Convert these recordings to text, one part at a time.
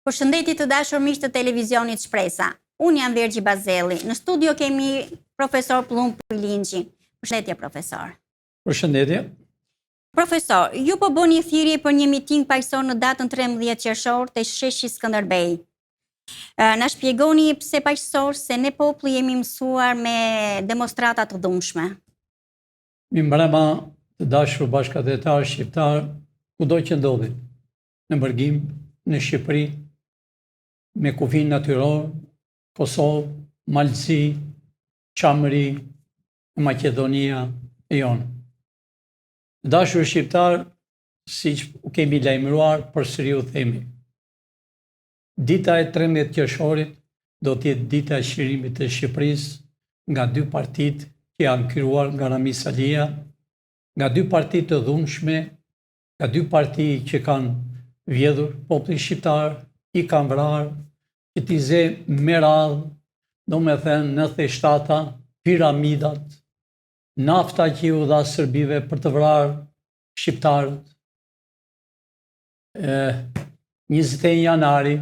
Përshëndetje të dashur miq të televizionit Shpresa. Unë jam Vergji Bazelli. Në studio kemi profesor Pluhn Prilingji. Përshëndetje profesor. Përshëndetje. Profesor, ju po bëni thirrje për një miting paqësor në datën 13 qershor te sheshi Skënderbej. Na shpjegoni pse paqësor, se ne populli jemi mësuar me demonstrata të dhunshme. Mi mbrëma të dashur bashkëdhetar shqiptar, kudo që ndodhin, në Bërgim, në Shqipëri, me kufin natyror, Kosovë, Malësi, Qamëri, Makedonia e jonë. Dashur shqiptar, si që u kemi lajmëruar, përsëri u themi. Dita e 13 qershorit do t'jetë dita e shqirimit të Shqipërisë nga dy partit që janë krijuar nga Rami Salia, nga dy parti të dhunshme, nga dy parti që kanë vjedhur popullin shqiptar, i kanë vrarë, që t'i ze me radhë, do me thënë 97-ta, piramidat, nafta që ju dha Sërbive për të vrarë shqiptarët. 21 janari,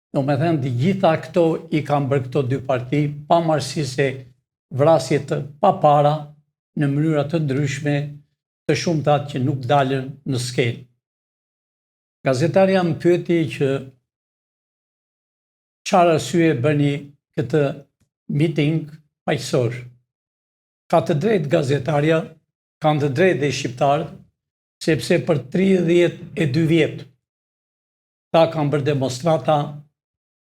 do me thënë të gjitha këto i kanë bërë këto dy parti, pa marrësi se vrasje të pa para, në mënyra të ndryshme, të shumtat që nuk dalën në skenë. Gazetarja më pyeti që çfarë arsye bëni këtë miting paqësor. Ka të drejtë gazetarja, kanë të drejtë dhe shqiptarët, sepse për 32 vjet ta kanë bërë demonstrata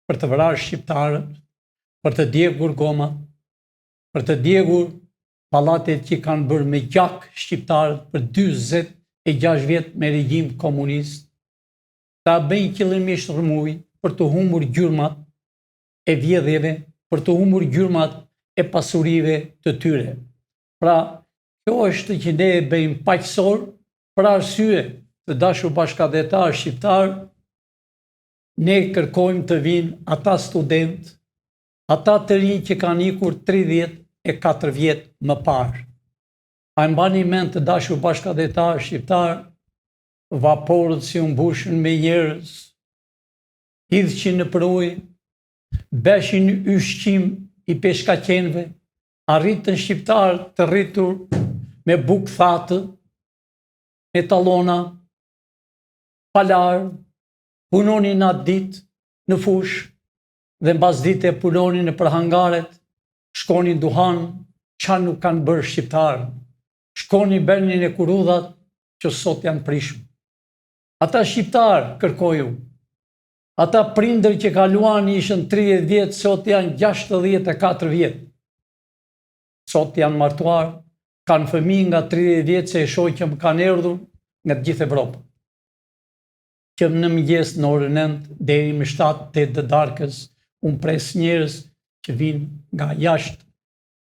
për të vrarë shqiptarët, për të djegur goma, për të djegur pallatet që kanë bërë me gjak shqiptarët për 46 vjet me regjim komunist, ta bëjnë qëllimisht rrëmuj për të humbur gjurmat e vjedhjeve, për të humbur gjurmat e pasurive të tyre. Pra, kjo është që ne e bëjmë paqësor për arsye të dashur bashkëdhetar shqiptar, ne kërkojmë të vinë ata student, ata të rinj që kanë ikur 34 vjet më parë. A mbani mend të dashur bashkëdhetar shqiptar, vaporët si u mbushën me njerëz, hidhqin në ujë, beshin ushqim i peshkaqenëve, arritën shqiptar të rritur me bukë thatë, me tallona, palar, punonin atë ditë në fush, dhe mbas dite punonin në përhangaret, shkonin duhan, qa nuk kanë bërë shqiptarë, shkonin bernin e kurudhat, që sot janë prishmë. Ata shqiptarë kërkoju, ata prindër që kaluan ishën 30 vjetë, sot janë 64 vjetë. Sot janë martuar, kanë fëmijë nga 30 vjetë, se e shoj që më kanë erdhur nga të gjithë Evropë. Që në mëngjes në orën 9 deri më 7-8 të darkës, unë pres njerëz që vinë nga jashtë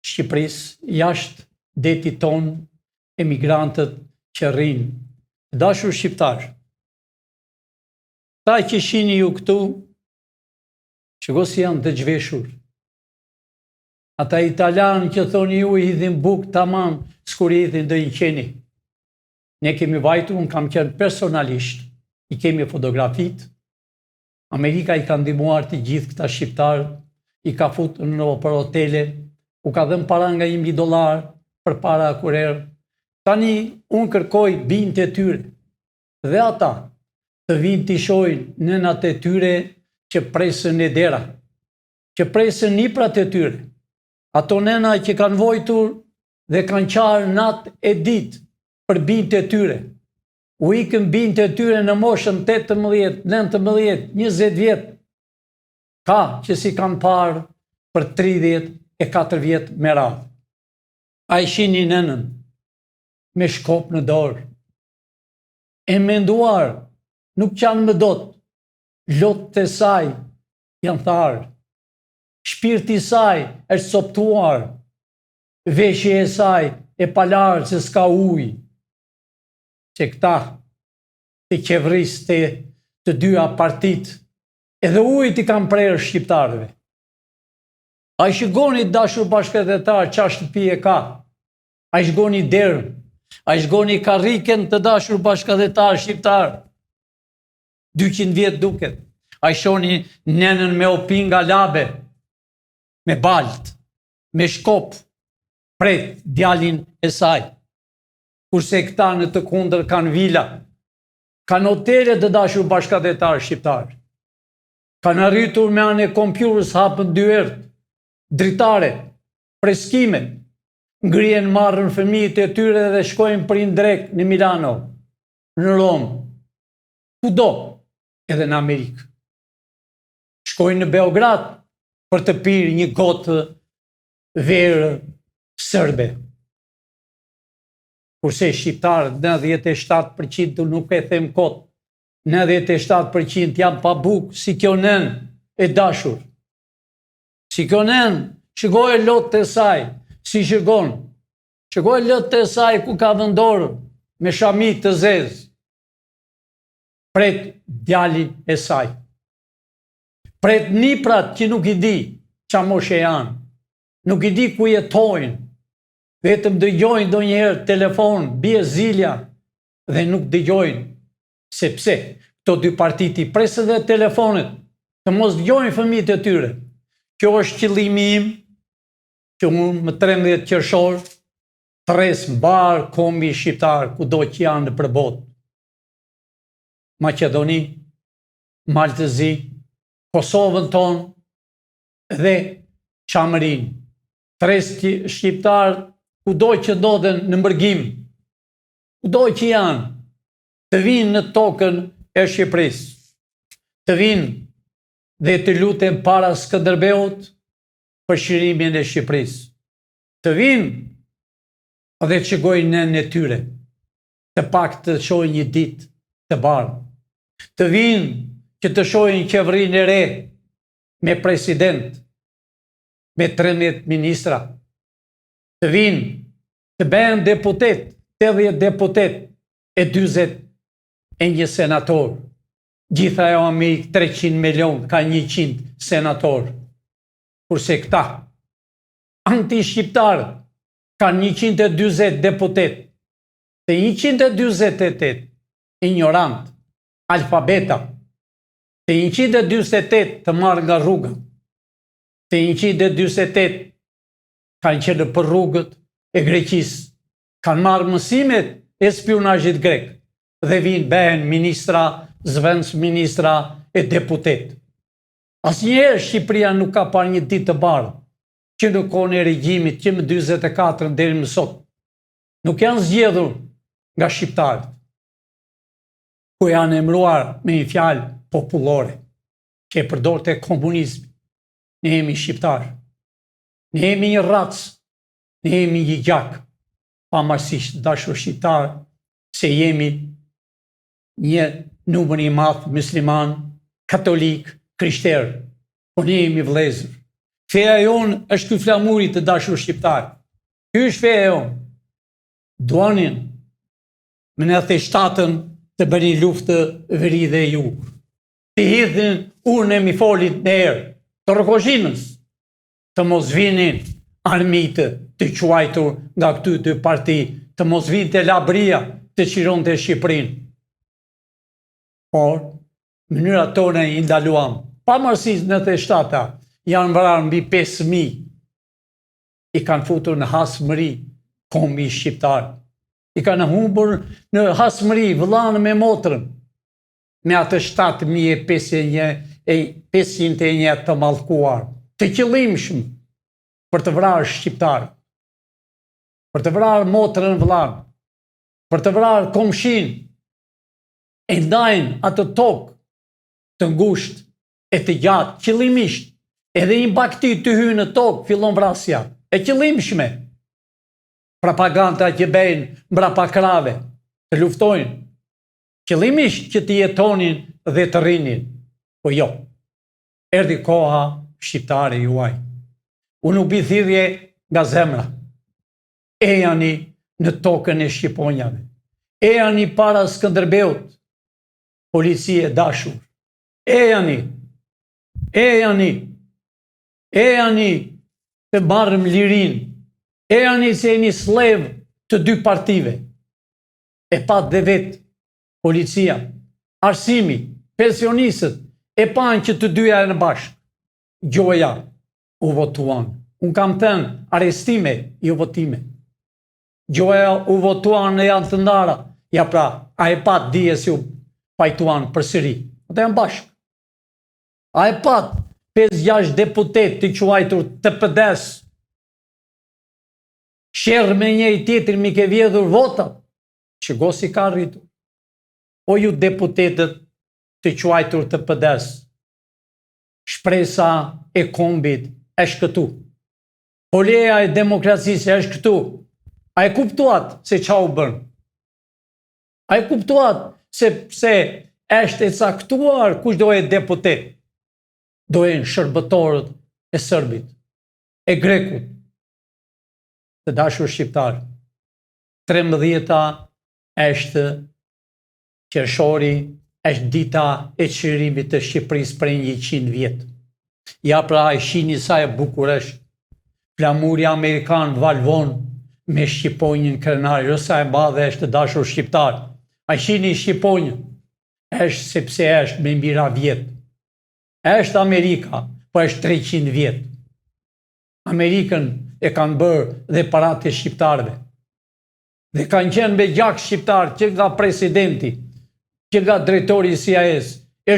Shqipërisë, jashtë detit tonë, emigrantët që rrinë. Dashur shqiptarë, ta që shini ju këtu, që si janë të gjveshur. Ata italianë që thoni ju i hidhin bukë tamam, s'kur i hidhin do i qeni. Ne kemi vajtu, unë kam qenë personalisht, i kemi fotografit, Amerika i ka ndihmuar të gjithë këta shqiptarë, i ka futur në për hotele, u ka dhënë para nga $1.000 për para kurerë. Tani unë kërkoj bijnë të tyre, dhe ata të vinë të shojnë nënat e tyre që presën e dera, që presën niprat e tyre, ato nëna që kanë vojtur dhe kanë qarë natë e ditë për bijnë të tyre. U ikën bijnë të tyre në moshën 18, 19, 20 vjetë, ka që si kanë parë për 34 vjetë me radhë. A i shini nënën me shkop në dorë, e menduar, nuk qanë më dot, lotë të saj janë tharë, shpirti saj është soptuar, veshje e saj e palarë se s'ka ujë, që këta të qevris të dyja partit, edhe ujët i kanë prerë shqiptarëve. A i shikoni dashur bashkëdhetar qa shtëpi e ka, a i shikoni derën, a i shikoni karriken të dashur bashkëdhetar shqiptar, 200 vjetë duket. A i shoni nenën me opi nga labe, me balt, me shkop, pret djalin e saj. Kurse këta në të kundër kanë vila, kanë hotele të dashur bashkëdhetarë shqiptarë. Kanë arritur me anë e kompjuterës hapën 2 herë, dritare, freskime, ngrien marrën fëmijët e tyre dhe shkojnë për drek në Milano, në Romë, kudo, edhe në Amerikë. Shkojnë në Beograd për të pirë një gotë verë sërbe. Kurse shqiptarët 97% nuk e them kot, 97% janë pa bukë, si kjo nën e dashur. Si kjo nën, shikoj lotë të saj, si shikon. Shikoj lotë të saj ku ka vendorë me shamit të zezë. Pret djalin e saj. Pret niprat që nuk i di qa moshe janë. Nuk i di ku jetojnë. Vetëm dëgjojnë do njëherë telefon, bie zilja dhe nuk dëgjojnë. Sepse këto 2 partit i presë dhe telefonet të mos dëgjojnë fëmijët e tyre. Kjo është qëllimi im, që unë më 13 qershor tres mbar kombi shqiptar kudo që janë në përbot. Maqedoni, Maltëzi, Kosovën tonë dhe Qamërin. Tres shqiptar kudo që ndodhen në mbërgim, kudo që janë, të vinë në tokën e Shqipërisë, të vinë dhe të lutem para Skënderbeut për shirimin e Shqipërisë, të vinë dhe të shikojnë në tyre, të pak të shohin një ditë të bardhë, të vinë që të shohin qeverinë e re me president, me 13 ministra, të vinë të bëhen deputet, 80 deputet e 41 senator. Gjitha e Amerikë 300 milion, ka 100 senator. Kurse këta, anti-shqiptarë, kanë 120 deputet. Të 128 ignorant, alfabeta. Të 128 të marrë nga rruga. Të 128 kanë qenë për rrugët e Greqisë, kanë marrë mësimet e spionazhit grek dhe vinë bëhen ministra, zëvendës ministra e deputet. Asnjëherë Shqipëria nuk ka parë një ditë të bardhë që në kohën e regjimit që më 44 deri më sot nuk janë zgjedhur nga shqiptarët, ku janë emëruar me një fjalë popullore që e përdorte komunizmi. Ne jemi shqiptarë. Ne jemi një racë, ne jemi një gjak, pavarësisht dashur shqiptar, se jemi një numër i madh musliman, katolik, krishterë, po ne jemi vëllezër. Feja jonë është ky flamuri të dashur shqiptar. Ky është feja jonë. Duanin me në theshtatën të bëni luftë veri dhe jug. Të hidhin urën e mi folit në erë, të rëkozhinës, të mos vinin armitë të quajtur nga këty 2 parti, të mos vinë të labria të qiron të Shqipërinë. Por, mënyra tonë i ndaluam, pavarësisht në theshtata, janë vrarë mbi 5.000, i kanë futur në hasmëri kombi shqiptar. I kanë humbur në hasmëri vëllanë me motrën, me atë 7.501 të mallkuar, të qëllimshëm për të vrarë shqiptarë, për të vrarë motrën vëllanë, për të vrarë komshin, e ndajnë atë tokë të ngushtë e të gjatë, qëllimisht, edhe një bakti të hynë në tokë, fillon vrasja, e qëllimshme. Propaganda që bëjnë mbrapa krave, të luftojnë, qëllimisht që të jetonin dhe të rrinin. Po jo, erdhi koha shqiptare juaj. Unë u bi thirrje nga zemra. Ejani në tokën e Shqiponjave. Ejani para Skënderbeut, policie dashur. Ejani të marrëm lirin. Ejani se jeni slev të 2 partive. E pat dhe vetë policia, arsimi, pensionistët e panë që të dyja e në bashkë. Gjoja u votuan. Unë kam thënë arestime, jo votime. Gjoja u votuan në janë të ndara. Ja pra, a e pat dije si u pajtuan për sëri. Ata janë bashkë. A e pat 5-6 deputet të quajtur të pëdes. Shërë me njëri tjetër mi ke vjedhur vota. Që gosi ka rritur. O ju deputetet të quajtur të pëdes. Shpresa e kombit është këtu. Poleja e demokracisë është këtu. A e kuptuat se qa u bërë? A e kuptuat se pse është e caktuar kush do e deputet? Do e në shërbëtorët e Sërbit, e Grekut, të dashur shqiptar. 13 është qershori, është dita e çlirimit të Shqipërisë për 100 vjet. Ja pra e shihni sa e bukur është. Flamuri amerikan valvon me shqiponjën krenar, sa e madhe është të dashur shqiptar. A shihni shqiponjën, është sepse është me mira vjet. Është Amerika, po është 300 vjet. Amerikën e kanë bërë dhe paratë e shqiptarëve. Dhe kanë qenë me gjak shqiptar që nga presidenti, që nga drejtori i CIA-s, e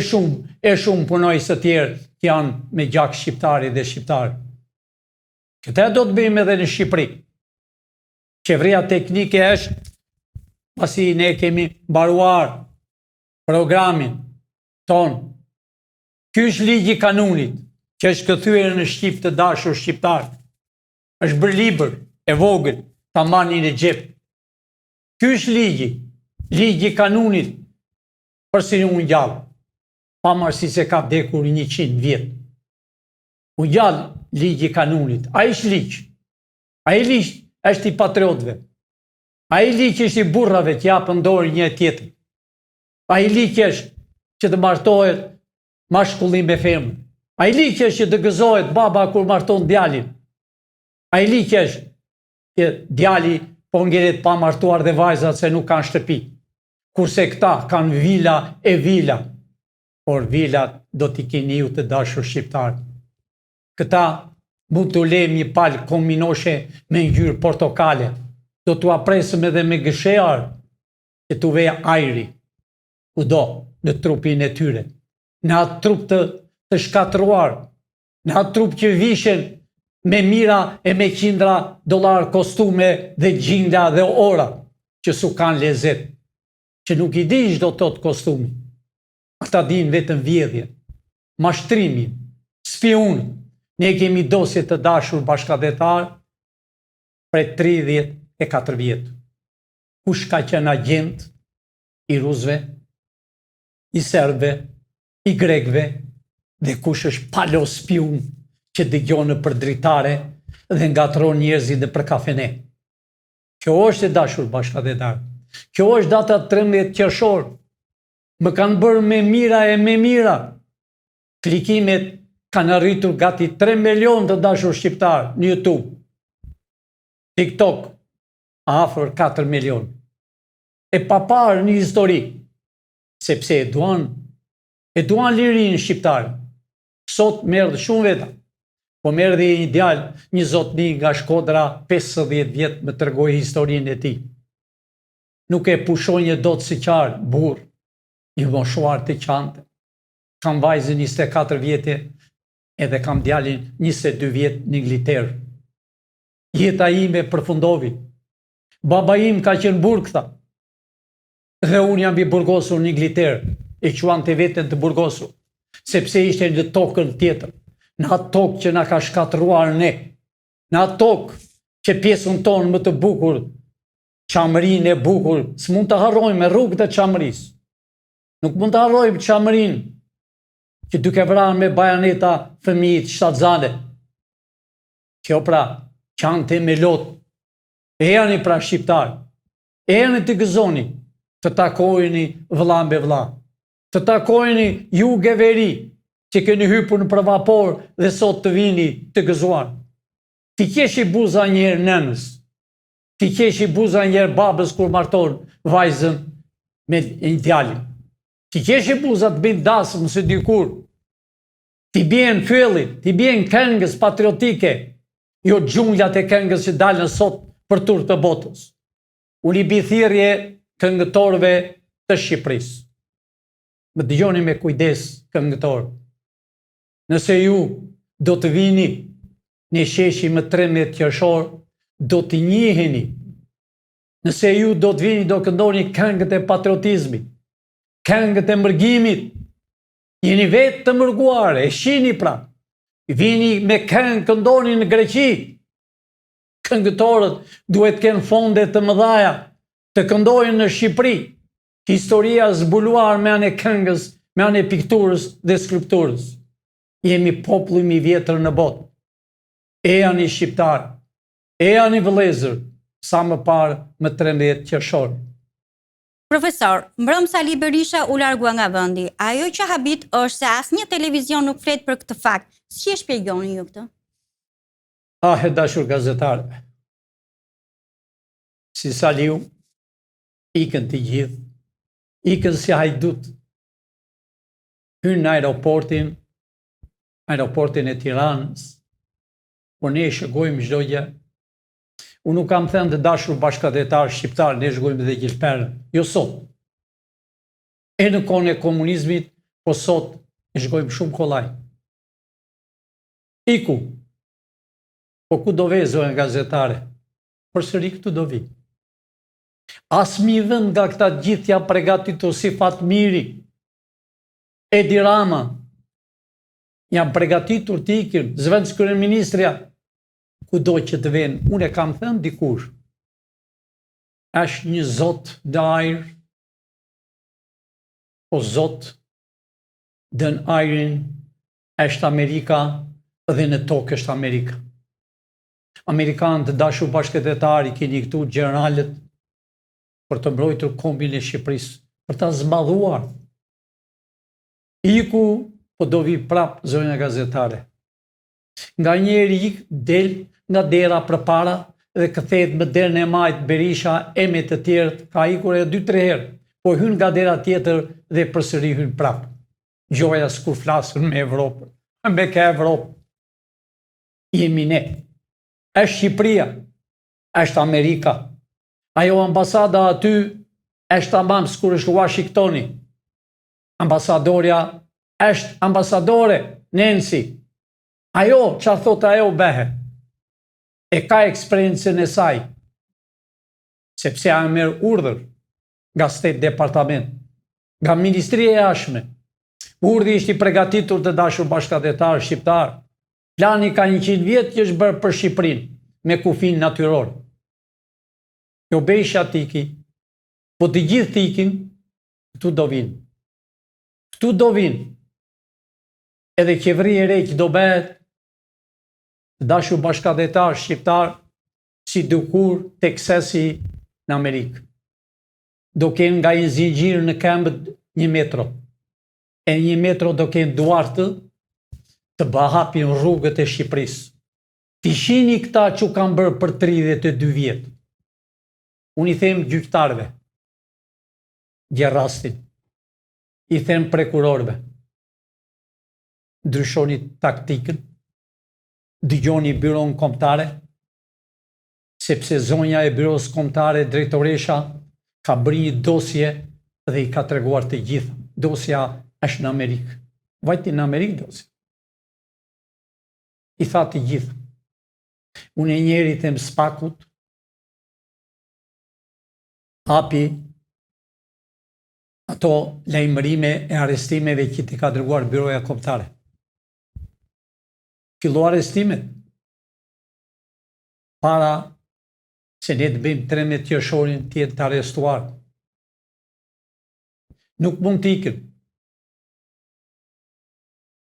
shumë punojës të tjerë që janë me gjak shqiptari dhe shqiptarë. Këta do të bëjmë edhe në Shqipëri. Qeveria teknike është, pasi ne kemi mbaruar programin tonë. Ky është ligji kanunit, që është këthyer në Shqip të dashur shqiptar. Është bërë libër e vogël, ta marrni në xhep. Ky është ligji kanunit për si unë gjallë, pavarësi se ka vdekur 100 vjet. U gjallë ligji kanunit. Ai është ligj. Ai ligj është i patriotëve. Ai ligj është i burrave që japën dorë një tjetër. Ai ligj është që të martohet mashkulli me femër. Ai ligj është që të gëzohet baba kur marton djalin. Ai ligj është që djali po ngjelet pa martuar dhe vajzat se nuk kanë shtëpi. Kurse këta kanë vila e vila. Por vilat do t'i keni ju të dashur shqiptar. Këta mund të lejmë një palë kominoshe me ngjyrë portokale. Do t'u apresëm edhe me gëshear që t'u vej ajri. Kudo në trupin e tyre. Në atë trup të shkatruar, në atë trup që vishen me mira e me $100 kostume dhe gjinda dhe ora, që su kanë lezet, që nuk i di çdo tot kostumi. Ata din vetëm vjedhje, mashtrimin, spiun. Ne kemi dosje të dashur bashkëdhetar prej 34 vjet. Kush ka qenë agent i rusëve, i serbëve, i grekëve, dhe kush është palo spiun që dëgjon nëpër dritare dhe ngatron njerëzit nëpër kafene. Kjo është e dashur bashkëdhetar. Kjo është data 13 qershor. Më kanë bërë me mira e me mira. Klikimet kanë arritur gati 3 milion të dashur shqiptar në YouTube. TikTok afër 4 milion. E paparë një histori, sepse e duan lirin shqiptar. Sot merë shumë veta, po merë dhe një djalë, një zotni nga Shkodra, 50 vjet më tregoi historinë e tij. Nuk e pushonje dot si qarë, burr, i moshuar të qante. Kam vajzën 24 vjetë, edhe kam djalin 22 vjet në Ingliterë. Jeta ime përfundovi. Baba im ka qenë burg, tha. Dhe unë jam i burgosur në Ingliterë, e quante veten të burgosur, sepse ishte në tokën tjetër, në atë tokë që na ka shkatruar ne, në atë tokë që pjesën tonë më të bukur, Qamërinë e bukur, s'mund të harrojmë rrugët e Qamërisë. Nuk mund të harrojmë Qamërinë, që duke vrarë me bajaneta fëmijët shtatzane. Kjo pra, qante me lot. Ejani pra shqiptar, ejani të gëzoni, të takojni vëlla me vëlla, të takojni ju geveri, që keni hypur në përvapor dhe sot të vini të gëzuar. Ti qeshi buza njerë nënës, ti qeshi buza njerë babës kur marton vajzën me një djalin. Ti qeshi buzat bëjnë dasëm se dikur, ti bjen fyllit, ti bjen këngës patriotike, jo gjunglat e këngës që dalën sot për turp të botës. Unë i bithirje këngëtorëve të Shqipërisë. Më dëgjoni me kujdes këngëtorë. Nëse ju do të vini në sheshi më 13 qershor, do të njiheni. Nëse ju do të vini do këndoni këngët e patriotizmit, këngët e mërgimit, jeni vetë të mërguare, e shini pra. Vini me këngë këndoni në Greqi. Këngëtorët duhet kënë fonde të mëdhaja të këndojnë në Shqipëri. Historia zbuluar me anë e këngës, me anë e pikturës dhe skripturës. Jemi populli më i vjetër në botë. E janë i shqiptarë, e janë i vëllezër, sa më parë më 13 qershor. Profesor, mbrëm Sali Berisha u largua nga vendi. Ajo që habit është se asnjë televizion nuk flet për këtë fakt. Si e shpjegoni ju këtë? E dashur gazetarëve. Si Saliu, ikën të gjithë, ikën si hajdut. Hynë në aeroportin e Tiranës, por ne e shëgojmë çdo gjë. Unë nuk kam thënë të dashur bashkëdhetar shqiptar, ne shëgojmë dhe gjilperën. Jo sot. E në kohën e komunizmit, po sot e shëgojmë shumë kollaj. Iku. Po ku do vezojnë gazetare? Përsëri këtu do vi. Asmi vend nga këta gjithja pregatitur si Fatmiri, Edi Rama, janë pregatitur të ikin, zëvendës kryeministrja, ku do që të venë, unë e kam thënë dikush, është një zot dë ajrë, o zot dën ajrin është Amerika dhe në tokë është Amerika. Amerikanë të dashur bashkëdhetari keni këtu generalet për të mbrojtur kombin e Shqipërisë, për ta zmadhuar. Iku po do vi prap zonja gazetare. Nga njeri del nga dera përpara dhe kthehet më derën e majt Berisha e me të tjerët, ka ikur e 2-3 herë, po hyn nga dera tjetër dhe përsëri hyn prap. Gjoja s'kur flasën me Evropën, me ka Evropë. Jemi ne. Është Shqipëria, është Amerika. Ajo ambasada aty është tamam s'kur është Washingtoni. Ambasadorja është ambasadore, Nancy. Ajo, që thot ajo behe, e ka eksperiencën e saj, sepse a merr urdhër nga State Departament, nga Ministria e Jashtme. Urdhri ishte i përgatitur të dashur bashkëdhetar shqiptar. Plani ka 100 vjet që është bërë për Shqipërinë, me kufin natyror. Jo Berisha tiki, po të gjithë tikin, këtu do vinë. Këtu do vinë. Edhe qeveri e re që do bëhet, të dashur bashkëdhetar shqiptar, si dukur Teksasi në Amerikë. Do kenë nga një zinxhir në këmbë 1 metro. E 1 metro do kenë duartë të bahapin rrugët e Shqipërisë. Ti shini këta që kanë bërë për 32 vjetë. Unë i them gjyqtarëve, Gjerrastin, i them prokurorëve, ndryshoni taktikën, dëgjoni byron kombëtare, sepse zonja e byros kombëtare drejtoresha ka bërë një dosje dhe i ka treguar të gjithë. Dosja është në Amerikë. Vajti në Amerikë dosja. I tha të gjithë. Unë e njeri them Spakut, hapi ato lajmërime e arrestimeve që ti ka dërguar byroja kombëtare. Fillo arrestimet. Para se ne të bëjmë 13 qershorin të jetë të arrestuar. Nuk mund të ikën.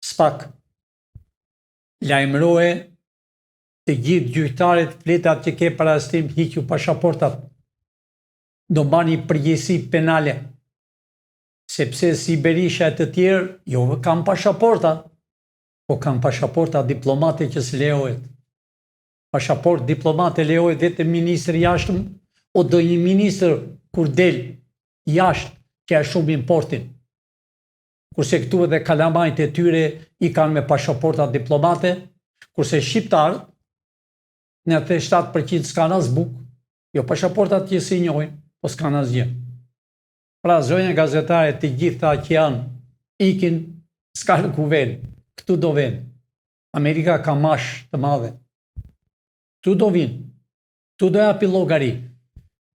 Spak lajmëroje të gjithë gjyqtarët fletat që ke për arrestim hiqju pasaportat. Do bani përgjegjësi penale. Sepse si Berisha e të tjerë, jo kam pasaporta, po kam pasaporta diplomate që s'lejohet. Pasaport diplomate lejohet vetëm ministri jashtëm, o do një ministër kur del jashtë që është shumë importin. kurse këtu edhe kalamajt e tyre i kanë me pashaporta diplomate, kurse shqiptarët, në 87% s'kanë as buk, jo pashaportat që si njohin, po s'kanë asgjë. Pra zonja gazetare të gjitha që janë, ikin, s'kanë ku ven, këtu do ven. Amerika ka mash të madhe. Këtu do vinë, këtu do japi llogari.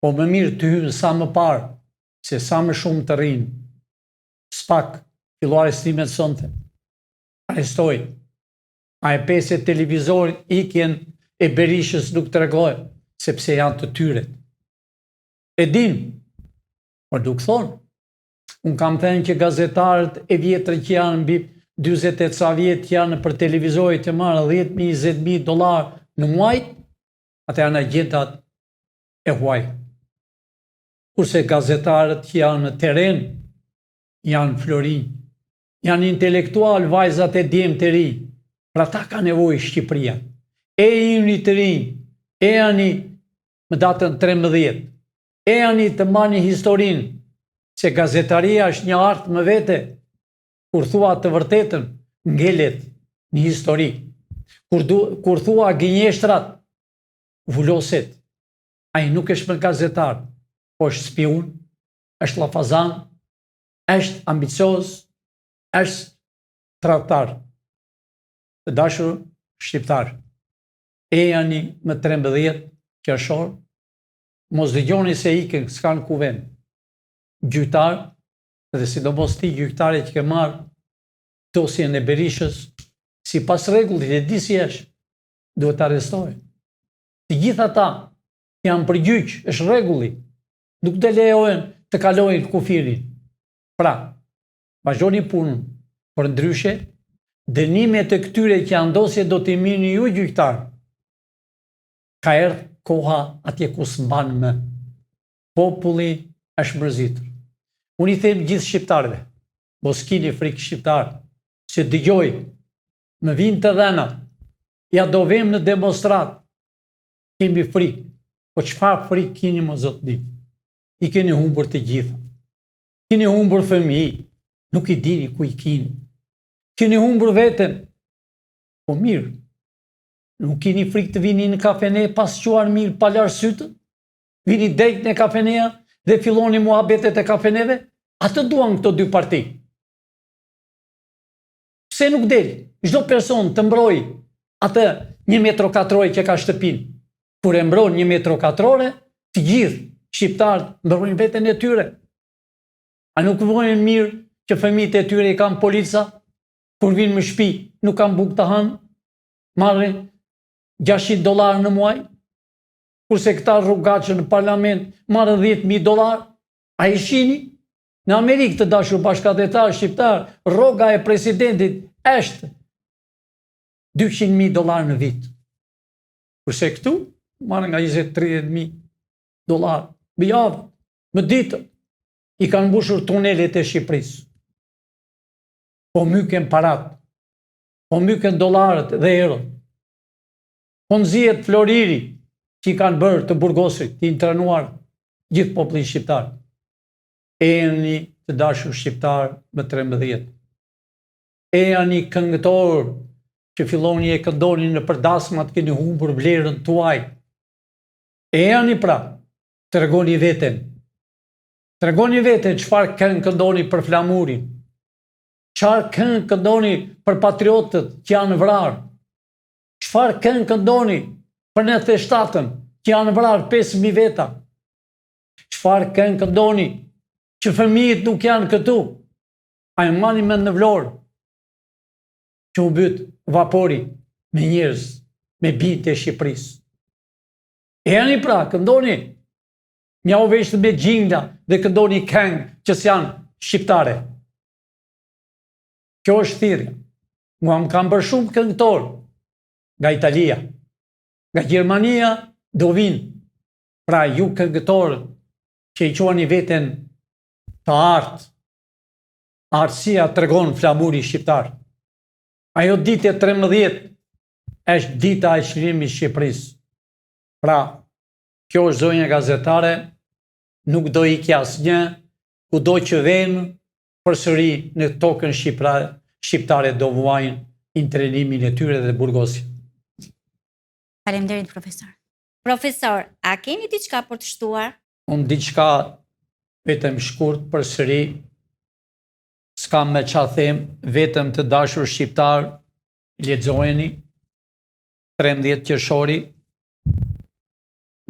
Po më mirë të hynë sa më parë, se sa më shumë të rinë. Spak, fillo arestimet sonte. Arestoj. A e pese televizorin ikjen e Berishës nuk të regojë, sepse janë të tyre. E din, por duke thonë, unë kam thënë që gazetarët e vjetër që janë mbi 28 sa vjetë që janë për televizorit të marë $10,000-20,000 në muaj, atë janë agjentat e huaj. Kurse gazetarët që janë në teren, janë florin, janë intelektual vajzat e djemë të ri, pra ta ka nevojë Shqipëria. E jeni të rinj, e janë më datën 13, e janë të mani historinë, se gazetaria është një artë më vete, kur thua të vërtetën, ngelet një histori. Kur thua gënjeshtrat, vulloset. Ai nuk është më gazetar, po është spiun, është llafazan, është ambicioz, është tradhtar. Të dashur shqiptar, e janë më 13 qershor, mos dëgjoni se ikën, s'kan ku vend. Gjyqtar, dhe sidomos ti gjyqtare që ke marrë dosjen e Berishës, si pas rregullit e di si është, duhet të arrestohen. Të gjitha ta janë për gjyq, është rregulli, nuk të lejohen të kalojnë kufirin. Pra, vazhdoni punën, por ndryshe, dënimet e këtyre që janë dosje do t'i mirni ju gjyqtar. Ka erdhur koha atje ku s'mban më. Populli është mërzitur. Unë i them gjithë shqiptarëve, mos keni frikë shqiptar, se dëgjoj, më vinë të dhenat, ja do vem në demonstrat, kemi frikë, po çfarë frikë keni më zotë di? I keni humbur të gjitha. Keni humbur fëmijë, nuk i dini ku i keni. Keni humbur veten. Po mirë, nuk keni frikë të vini në kafene pas quar mirë pa larë sytë? Vini drejt në kafenea dhe filloni muhabetet e kafeneve? Atë duan këto dy parti. Pse nuk del? Çdo person të mbroj atë 1 metro katror që ka shtëpinë. Kur e mbron 1 metro katrore, të gjithë shqiptarët mbrojnë veten e tyre. A nuk vojnë mirë që fëmijët e tyre i kanë polica? Kur vinë në shtëpi, nuk kanë bukë të hanë? Marrin $600 në muaj? Kurse këta rrugaçë në parlament marrën $10,000? A i shini? Në Amerikë të dashur bashkëdhetar shqiptar, rroga e presidentit është $200,000 në vit. Kurse këtu marrën nga $20-30,000 më javë, më ditë, i kanë mbushur tunelet e Shqipërisë. Po myken parat, po myken dollarët dhe eurot. Po nxihet floriri që i kanë bërë të burgosit, të intranuar gjithë popullin shqiptar. E jeni të dashur shqiptar më 13. E jeni këngëtor që filloni e këndoni në përdasmat, keni humbur vlerën tuaj. E jeni pra, tregoni veten. Tregoni veten çfarë këngë këndoni për flamurin. Çfarë këngë këndoni për patriotët që janë vrarë. Çfarë këngë këndoni për 97-ën që janë vrarë 5.000 veta. Çfarë këngë këndoni që fëmijët nuk janë këtu, a e mani me në Vlorë, që u byt vapori me njerëz, me bijtë e Shqipërisë. E janë i pra, këndoni, mja u veshtë me gjingla dhe këndoni këngë që s'janë shqiptare. Kjo është thirrja. Mua më kanë bërë shumë këngëtor nga Italia, nga Gjermania do vinë. Pra ju këngëtorët që i quani veten të artë, artësia tregon flamuri shqiptar. Ajo ditë e 13 është dita e çlirimit Shqipërisë. Pra, kjo është zonja gazetare, nuk do ikja asnjë, kudo që vjen, përsëri në tokën shqiptare do vuajnë intrenimin e tyre dhe burgosin. Faleminderit, profesor. Profesor, a keni diçka për të shtuar? Unë diçka vetëm shkurt përsëri, s'kam me qa them, vetëm të dashur shqiptar, lexojeni, 13 qershori,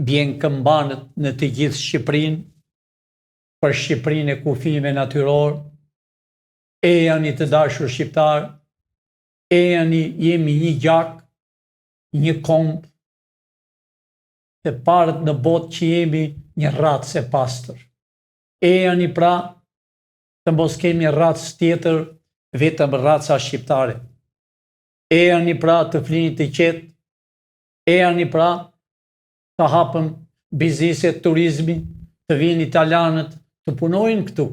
bjen këmbanët në të gjithë Shqipërinë, për Shqipërinë e kufijve natyror, e janë të dashur shqiptar, e jemi një gjak, një komb, të parët në botë që jemi një racë e pastër. E janë pra të mos kemi racë tjetër, vetëm raca shqiptare. E janë pra të flini të qetë, e janë pra të hapëm bizneset turizmi, të vinë italianët të punojnë këtu,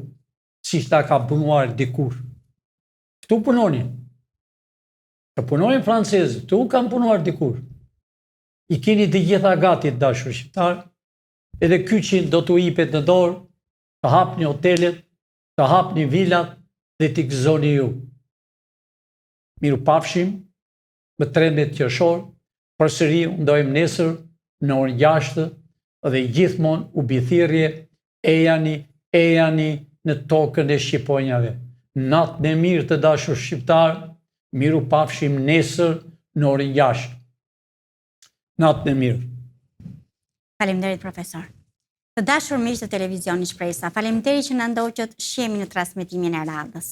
si shta ka punuar dikur. Këtu punonin. Të punojnë francezë, këtu kam punuar dikur. I keni të gjitha gati të dashur shqiptar, edhe kyçin do t'u jipet në dorë, të hapni hotelet, të hapni vilat dhe t'i gëzoni ju. Miru pafshim, më 13 qershor, përsëri ndojmë nesër në orën 6 dhe gjithmonë u bithirje e jani në tokën e shqiponjave. Natën e mirë të dashur shqiptar, miru pafshim nesër në orën 6. Natën e mirë. Faleminderit, profesor. Të dashur miq të televizionit Shpresa, faleminderit që na ndoqët shihemi në transmetimin e radhës.